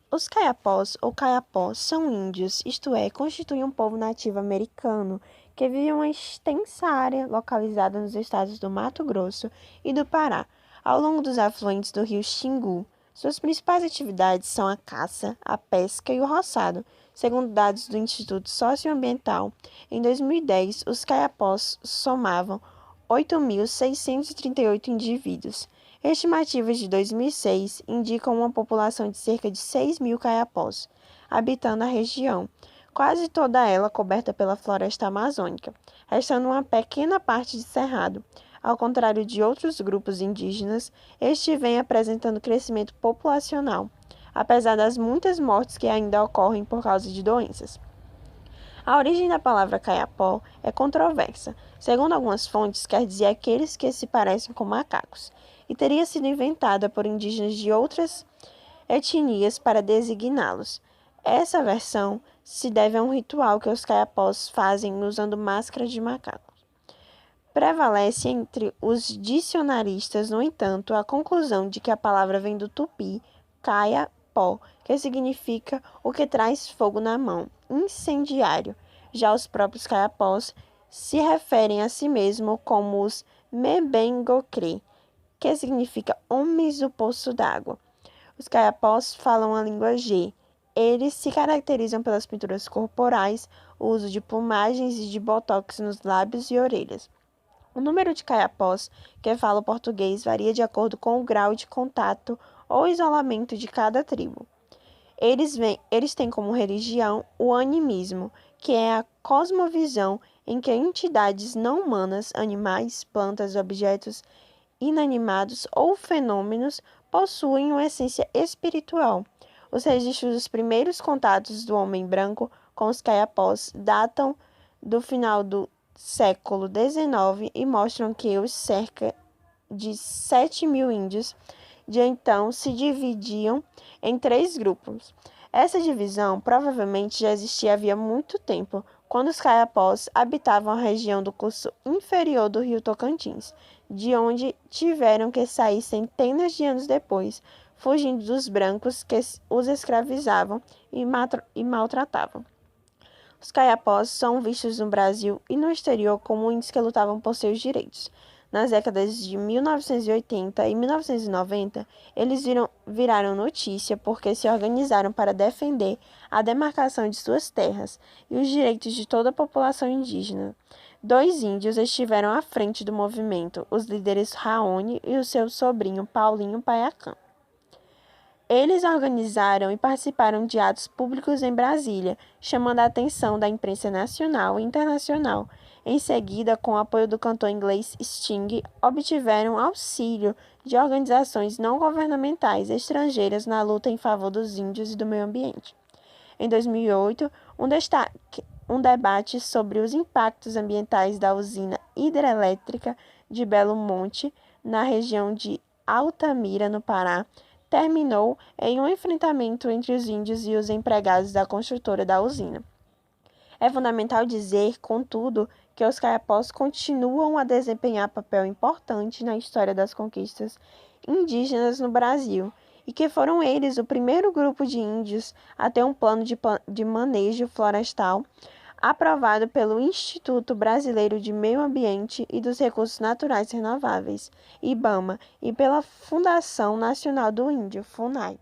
Os caiapós ou caiapós são índios, isto é, constituem um povo nativo americano que vive em uma extensa área localizada nos estados do Mato Grosso e do Pará, ao longo dos afluentes do rio Xingu. Suas principais atividades são a caça, a pesca e o roçado. Segundo dados do Instituto Socioambiental, em 2010, os caiapós somavam 8.638 indivíduos. Estimativas de 2006 indicam uma população de cerca de 6 mil caiapós, habitando a região, quase toda ela coberta pela floresta amazônica, restando uma pequena parte de cerrado. Ao contrário de outros grupos indígenas, este vem apresentando crescimento populacional, apesar das muitas mortes que ainda ocorrem por causa de doenças. A origem da palavra caiapó é controversa. Segundo algumas fontes, quer dizer aqueles que se parecem com macacos, e teria sido inventada por indígenas de outras etnias para designá-los. Essa versão se deve a um ritual que os caiapós fazem usando máscara de macaco. Prevalece entre os dicionaristas, no entanto, a conclusão de que a palavra vem do tupi caia-pó, que significa o que traz fogo na mão, incendiário. Já os próprios caiapós se referem a si mesmos como os mebengocrê, que significa homens do poço d'água. Os caiapós falam a língua G. Eles se caracterizam pelas pinturas corporais, o uso de plumagens e de botox nos lábios e orelhas. O número de caiapós que falam português varia de acordo com o grau de contato ou isolamento de cada tribo. Eles têm como religião o animismo, que é a cosmovisão em que entidades não humanas, animais, plantas, objetos inanimados ou fenômenos possuem uma essência espiritual. Os registros dos primeiros contatos do homem branco com os caiapós datam do final do século XIX e mostram que os cerca de 7 mil índios de então se dividiam em 3 grupos. Essa divisão provavelmente já existia havia muito tempo, quando os caiapós habitavam a região do curso inferior do rio Tocantins, de onde tiveram que sair centenas de anos depois, fugindo dos brancos que os escravizavam e maltratavam. Os caiapós são vistos no Brasil e no exterior como índios que lutavam por seus direitos. Nas décadas de 1980 e 1990, eles viraram notícia porque se organizaram para defender a demarcação de suas terras e os direitos de toda a população indígena. 2 índios estiveram à frente do movimento, os líderes Raoni e o seu sobrinho Paulinho Paiacã. Eles organizaram e participaram de atos públicos em Brasília, chamando a atenção da imprensa nacional e internacional. Em seguida, com o apoio do cantor inglês Sting, obtiveram auxílio de organizações não governamentais estrangeiras na luta em favor dos índios e do meio ambiente. Em 2008, um debate sobre os impactos ambientais da usina hidrelétrica de Belo Monte, na região de Altamira, no Pará, terminou em um enfrentamento entre os índios e os empregados da construtora da usina. É fundamental dizer, contudo, que os caiapós continuam a desempenhar papel importante na história das conquistas indígenas no Brasil e que foram eles o primeiro grupo de índios a ter um plano de manejo florestal aprovado pelo Instituto Brasileiro de Meio Ambiente e dos Recursos Naturais Renováveis, IBAMA, e pela Fundação Nacional do Índio, FUNAI.